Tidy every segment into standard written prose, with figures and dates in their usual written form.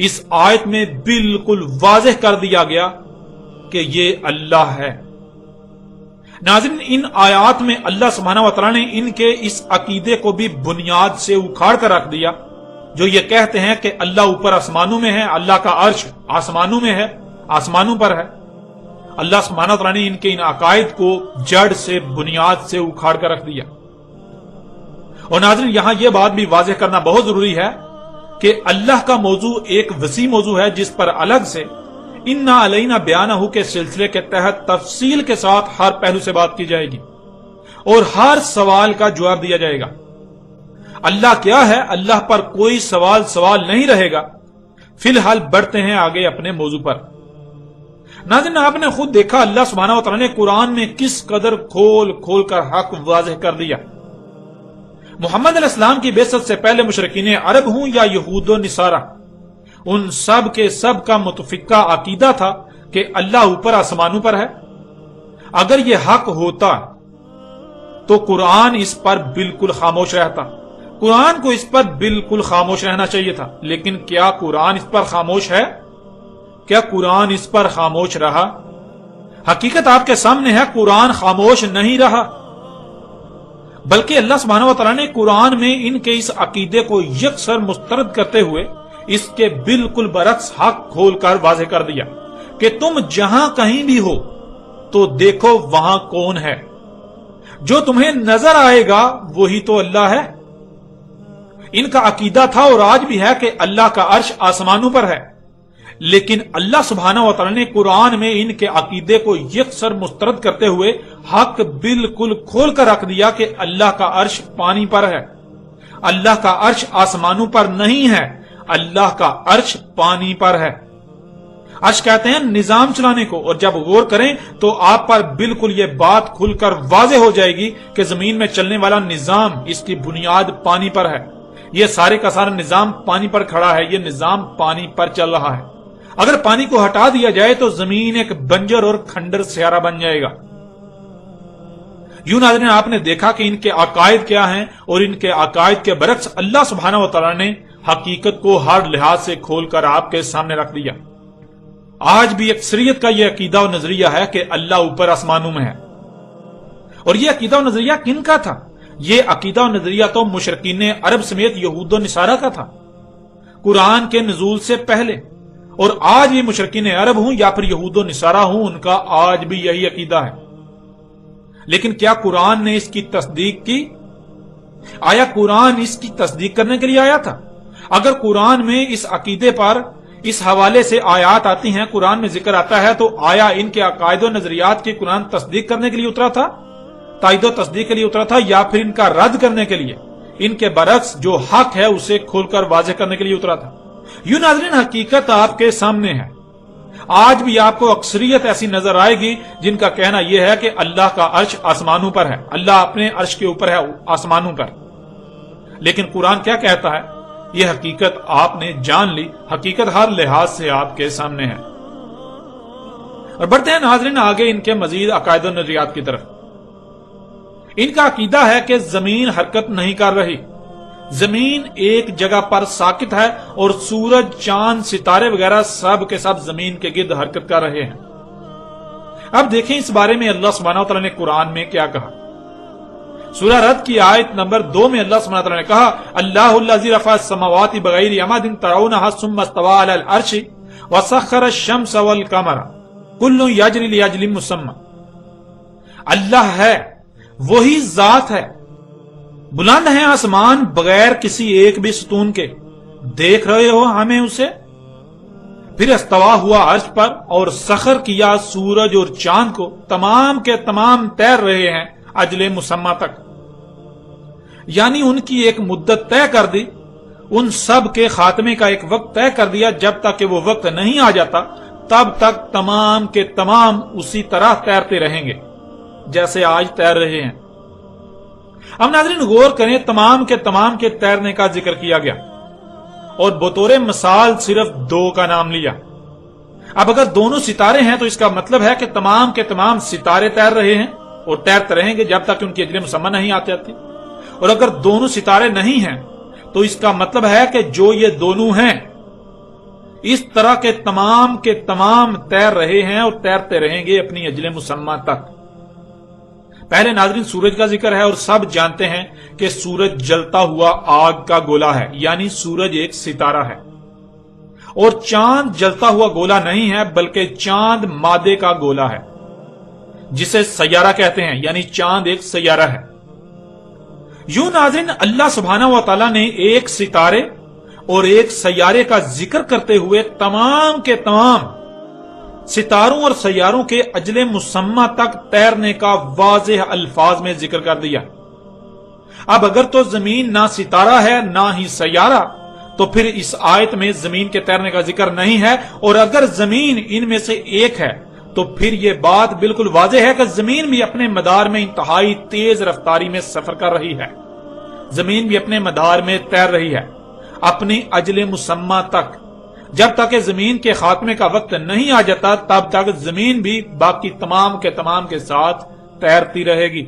اس آیت میں بالکل واضح کر دیا گیا کہ یہ اللہ ہے۔ ناظرین، ان آیات میں اللہ سبحانہ و تعالیٰ نے ان کے اس عقیدے کو بھی بنیاد سے اکھاڑ کر رکھ دیا، جو یہ کہتے ہیں کہ اللہ اوپر آسمانوں میں ہے، اللہ کا عرش آسمانوں میں ہے، آسمانوں پر ہے۔ اللہ سبحانہ و تعالیٰ نے ان کے ان عقائد کو جڑ سے، بنیاد سے اکھاڑ کر رکھ دیا۔ اور ناظرین، یہاں یہ بات بھی واضح کرنا بہت ضروری ہے کہ اللہ کا موضوع ایک وسیع موضوع ہے، جس پر الگ سے اِنَّا عَلَيْنَا بِيَانَهُ کے سلسلے کے تحت تفصیل کے ساتھ ہر پہلو سے بات کی جائے گی اور ہر سوال کا جواب دیا جائے گا۔ اللہ کیا ہے، اللہ پر کوئی سوال نہیں رہے گا۔ فی الحال بڑھتے ہیں آگے اپنے موضوع پر۔ ناظرین، آپ نے خود دیکھا اللہ سبحانہ و تعالیٰ نے قرآن میں کس قدر کھول کر حق واضح کر دیا۔ محمد علیہ السلام کی بعثت سے پہلے مشرکین عرب ہوں یا یہود و نصارہ، ان سب کے سب کا متفقہ عقیدہ تھا کہ اللہ اوپر آسمانوں پر ہے۔ اگر یہ حق ہوتا تو قرآن اس پر بالکل خاموش رہتا، قرآن کو اس پر بالکل خاموش رہنا چاہیے تھا۔ لیکن کیا قرآن اس پر خاموش ہے؟ کیا قرآن اس پر خاموش رہا؟ حقیقت آپ کے سامنے ہے، قرآن خاموش نہیں رہا، بلکہ اللہ سبحانہ و تعالیٰ نے قرآن میں ان کے اس عقیدے کو یکسر مسترد کرتے ہوئے اس کے بالکل برعکس حق کھول کر واضح کر دیا کہ تم جہاں کہیں بھی ہو تو دیکھو وہاں کون ہے، جو تمہیں نظر آئے گا وہی تو اللہ ہے۔ ان کا عقیدہ تھا اور آج بھی ہے کہ اللہ کا عرش آسمانوں پر ہے، لیکن اللہ سبحانہ و تعالیٰ نے قرآن میں ان کے عقیدے کو یکسر مسترد کرتے ہوئے حق بالکل کھول کر رکھ دیا کہ اللہ کا عرش پانی پر ہے، اللہ کا عرش آسمانوں پر نہیں ہے، اللہ کا عرش پانی پر ہے۔ عرش کہتے ہیں نظام چلانے کو، اور جب غور کریں تو آپ پر بالکل یہ بات کھل کر واضح ہو جائے گی کہ زمین میں چلنے والا نظام، اس کی بنیاد پانی پر ہے۔ یہ سارے کا سارا نظام پانی پر کھڑا ہے، یہ نظام پانی پر چل رہا ہے۔ اگر پانی کو ہٹا دیا جائے تو زمین ایک بنجر اور کھنڈر سیارہ بن جائے گا۔ یوں ناظرین، آپ نے دیکھا کہ ان کے عقائد کیا ہیں، اور ان کے عقائد کے برعکس اللہ سبحانہ و تعالیٰ نے حقیقت کو ہر لحاظ سے کھول کر آپ کے سامنے رکھ دیا۔ آج بھی اکثریت کا یہ عقیدہ و نظریہ ہے کہ اللہ اوپر آسمانوں میں ہے، اور یہ عقیدہ و نظریہ کن کا تھا؟ یہ عقیدہ و نظریہ تو مشرکین عرب سمیت یہود و نصارہ کا تھا قرآن کے نزول سے پہلے، اور آج بھی مشرکین عرب ہوں یا پھر یہود و نصارہ ہوں، ان کا آج بھی یہی عقیدہ ہے۔ لیکن کیا قرآن نے اس کی تصدیق کی؟ آیا قرآن اس کی تصدیق کرنے کے لیے آیا تھا؟ اگر قرآن میں اس عقیدے پر اس حوالے سے آیات آتی ہیں، قرآن میں ذکر آتا ہے، تو آیا ان کے عقائد و نظریات کی قرآن تصدیق کرنے کے لیے اترا تھا، تائید و تصدیق کے لیے اترا تھا، یا پھر ان کا رد کرنے کے لیے، ان کے برعکس جو حق ہے اسے کھول کر واضح کرنے کے لیے اترا تھا؟ یوں ناظرین، حقیقت آپ کے سامنے ہے۔ آج بھی آپ کو اکثریت ایسی نظر آئے گی جن کا کہنا یہ ہے کہ اللہ کا عرش آسمانوں پر ہے، اللہ اپنے عرش کے اوپر ہے، آسمانوں پر۔ لیکن قرآن کیا کہتا ہے؟ یہ حقیقت آپ نے جان لی، حقیقت ہر لحاظ سے آپ کے سامنے ہے۔ اور بڑھتے ہیں ناظرین آگے ان کے مزید عقائد و نظریات کی طرف۔ ان کا عقیدہ ہے کہ زمین حرکت نہیں کر رہی، زمین ایک جگہ پر ساکت ہے، اور سورج، چاند، ستارے وغیرہ سب کے سب زمین کے گرد حرکت کر رہے ہیں۔ اب دیکھیں اس بارے میں اللہ سبحانہ و تعالیٰ نے قرآن میں کیا کہا۔ سورہ رد کی آیت نمبر 2 میں اللہ سبحانہ و تعالیٰ نے کہا، اللہ الذی رفع السماوات بغیر عمد ترونها ثم استوى علی العرش وسخر الشمس والقمر کل یجری لاجل مسمى۔ اللہ ہے، وہی ذات ہے، بلند ہیں آسمان بغیر کسی ایک بھی ستون کے، دیکھ رہے ہو ہمیں اسے، پھر استوا ہوا عرش پر اور سخر کیا سورج اور چاند کو، تمام کے تمام تیر رہے ہیں اجل مسمى تک، یعنی ان کی ایک مدت طے کر دی، ان سب کے خاتمے کا ایک وقت طے کر دیا، جب تک کہ وہ وقت نہیں آ جاتا تب تک تمام کے تمام اسی طرح تیرتے رہیں گے جیسے آج تیر رہے ہیں۔ اب ناظرین غور کریں، تمام کے تیرنے کا ذکر کیا گیا اور بطور مثال صرف 2 کا نام لیا۔ اب اگر دونوں ستارے ہیں تو اس کا مطلب ہے کہ تمام کے تمام ستارے تیر رہے ہیں اور تیرتے رہیں گے جب تک کہ ان کی اجل مسمى نہیں آتے آتی، اور اگر دونوں ستارے نہیں ہیں تو اس کا مطلب ہے کہ جو یہ دونوں ہیں اس طرح کے تمام تیر رہے ہیں اور تیرتے رہیں گے اپنی اجل مسمى تک۔ پہلے ناظرین سورج کا ذکر ہے، اور سب جانتے ہیں کہ سورج جلتا ہوا آگ کا گولا ہے، یعنی سورج ایک ستارہ ہے، اور چاند جلتا ہوا گولا نہیں ہے بلکہ چاند مادے کا گولا ہے جسے سیارہ کہتے ہیں، یعنی چاند ایک سیارہ ہے۔ یوں ناظرین اللہ سبحانہ و تعالی نے ایک ستارے اور ایک سیارے کا ذکر کرتے ہوئے تمام کے تمام ستاروں اور سیاروں کے اجل مسمى تک تیرنے کا واضح الفاظ میں ذکر کر دیا۔ اب اگر تو زمین نہ ستارہ ہے نہ ہی سیارہ، تو پھر اس آیت میں زمین کے تیرنے کا ذکر نہیں ہے، اور اگر زمین ان میں سے ایک ہے تو پھر یہ بات بالکل واضح ہے کہ زمین بھی اپنے مدار میں انتہائی تیز رفتاری میں سفر کر رہی ہے، زمین بھی اپنے مدار میں تیر رہی ہے اپنی اجل مسمى تک۔ جب تک زمین کے خاتمے کا وقت نہیں آ جاتا تب تک زمین بھی باقی تمام کے ساتھ تیرتی رہے گی۔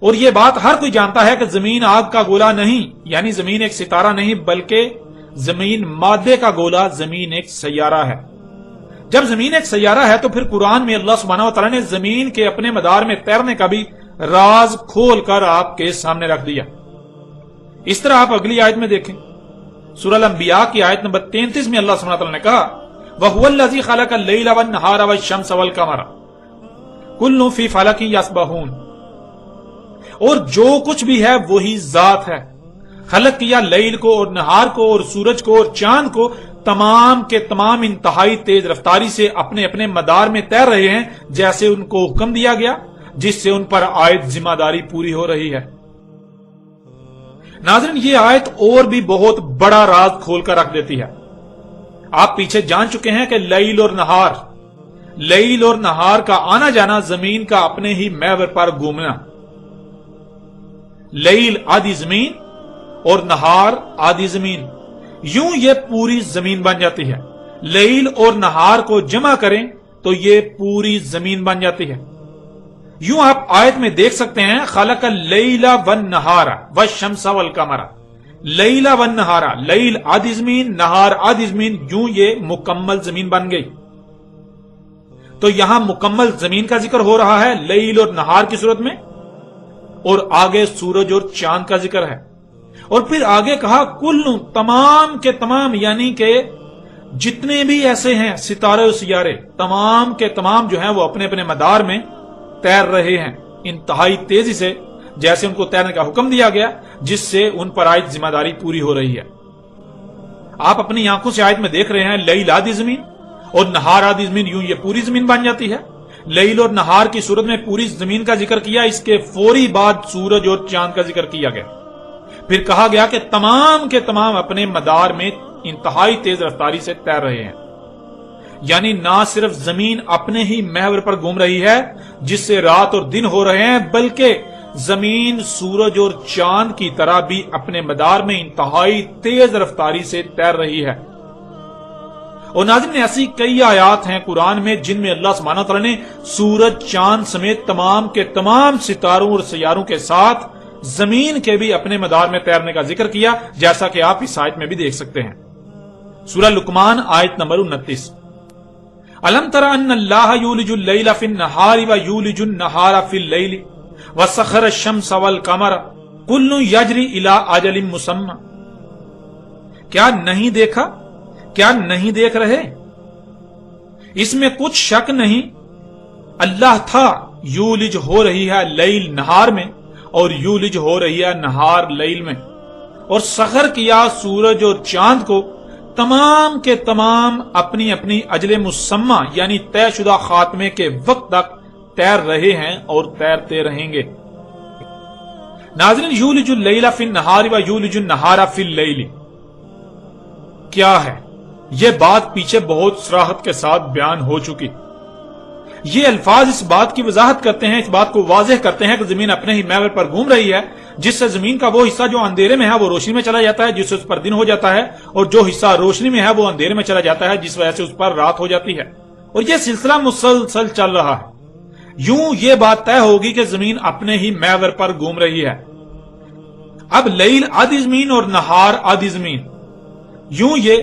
اور یہ بات ہر کوئی جانتا ہے کہ زمین آگ کا گولا نہیں، یعنی زمین ایک ستارہ نہیں بلکہ زمین مادے کا گولا، زمین ایک سیارہ ہے۔ جب زمین ایک سیارہ ہے تو پھر قرآن میں اللہ سبحانہ و تعالی نے زمین کے اپنے مدار میں تیرنے کا بھی راز کھول کر آپ کے سامنے رکھ دیا۔ اس طرح آپ اگلی آیت میں دیکھیں، سورہ الانبیاء کی آیت نمبر 33 میں اللہ سبحانہ و تعالی نے کہا وَهُوَ الَّذِي خَلَقَ اللَّيْلَ وَالنَّهَارَ وَالشَّمْسَ وَالْقَمَرَ كُلٌّ فِي فَلَكٍ يَسْبَحُونَ، اور جو کچھ بھی ہے وہی ذات ہے، خلق کیا لیل کو اور نہار کو اور سورج کو اور چاند کو، تمام کے تمام انتہائی تیز رفتاری سے اپنے اپنے مدار میں تیر رہے ہیں جیسے ان کو حکم دیا گیا، جس سے ان پر عائد ذمہ داری پوری ہو رہی ہے۔ ناظرین یہ آیت اور بھی بہت بڑا راز کھول کر رکھ دیتی ہے۔ آپ پیچھے جان چکے ہیں کہ لیل اور نہار کا آنا جانا زمین کا اپنے ہی محور پر گھومنا، لیل آدھی زمین اور نہار آدھی زمین، یوں یہ پوری زمین بن جاتی ہے۔ لیل اور نہار کو جمع کریں تو یہ پوری زمین بن جاتی ہے۔ یوں آپ آیت میں دیکھ سکتے ہیں خلق اللیل والنہار والشمس والقمر، لیل والنہار، لیل آدھی زمین نہار آدھی زمین، یوں یہ مکمل زمین بن گئی۔ تو یہاں مکمل زمین کا ذکر ہو رہا ہے لیل اور نہار کی صورت میں، اور آگے سورج اور چاند کا ذکر ہے، اور پھر آگے کہا کل، تمام کے تمام، یعنی کہ جتنے بھی ایسے ہیں ستارے اور سیارے، تمام کے تمام جو ہیں وہ اپنے اپنے مدار میں تیر رہے ہیں انتہائی تیزی سے، جیسے ان کو تیرنے کا حکم دیا گیا، جس سے ان پر عائد ذمہ داری پوری ہو رہی ہے۔ آپ اپنی آنکھوں سے آیت میں دیکھ رہے ہیں لیل آدھی زمین اور نہار آدھی زمین، یوں یہ پوری زمین بن جاتی ہے۔ لیل اور نہار کی صورت میں پوری زمین کا ذکر کیا، اس کے فوری بعد سورج اور چاند کا ذکر کیا گیا، پھر کہا گیا کہ تمام کے تمام اپنے مدار میں انتہائی تیز رفتاری سے تیر رہے ہیں، یعنی نہ صرف زمین اپنے ہی محور پر گھوم رہی ہے جس سے رات اور دن ہو رہے ہیں، بلکہ زمین سورج اور چاند کی طرح بھی اپنے مدار میں انتہائی تیز رفتاری سے تیر رہی ہے۔ اور ناظرین ایسی کئی آیات ہیں قرآن میں جن میں اللہ سبحانہ وتعالی نے سورج چاند سمیت تمام کے تمام ستاروں اور سیاروں کے ساتھ زمین کے بھی اپنے مدار میں تیرنے کا ذکر کیا، جیسا کہ آپ اس آیت میں بھی دیکھ سکتے ہیں۔ سورہ لقمان آیت نمبر 29، الم تر ان اللہ یولج اللیل فی النہار ویولج النہار فی اللیل وسخر الشمس والقمر کل یجری الی اجل مسمى، کیا نہیں دیکھا، کیا نہیں دیکھ رہے، اس میں کچھ شک نہیں، اللہ تھا یولج ہو رہی ہے لیل نہار میں اور یولج ہو رہی ہے نہار لیل میں، اور سخر کیا سورج اور چاند کو، تمام کے تمام اپنی اپنی اجل مسمى یعنی طے شدہ خاتمے کے وقت تک تیر رہے ہیں اور تیرتے رہیں گے۔ ناظرین یولج اللیل فی النہار و یولج النہار فی اللیل کیا ہے؟ یہ بات پیچھے بہت صراحت کے ساتھ بیان ہو چکی۔ یہ الفاظ اس بات کی وضاحت کرتے ہیں، اس بات کو واضح کرتے ہیں کہ زمین اپنے ہی محور پر گھوم رہی ہے، جس سے زمین کا وہ حصہ جو اندھیرے میں ہے وہ روشنی میں چلا جاتا ہے، جس سے اس پر دن ہو جاتا ہے، اور جو حصہ روشنی میں ہے وہ اندھیرے میں چلا جاتا ہے، جس وجہ سے اس پر رات ہو جاتی ہے، اور یہ سلسلہ مسلسل چل رہا ہے۔ یوں یہ بات طے ہوگی کہ زمین اپنے ہی محور پر گھوم رہی ہے۔ اب لیل آدھی زمین اور نہار آدھی زمین، یوں یہ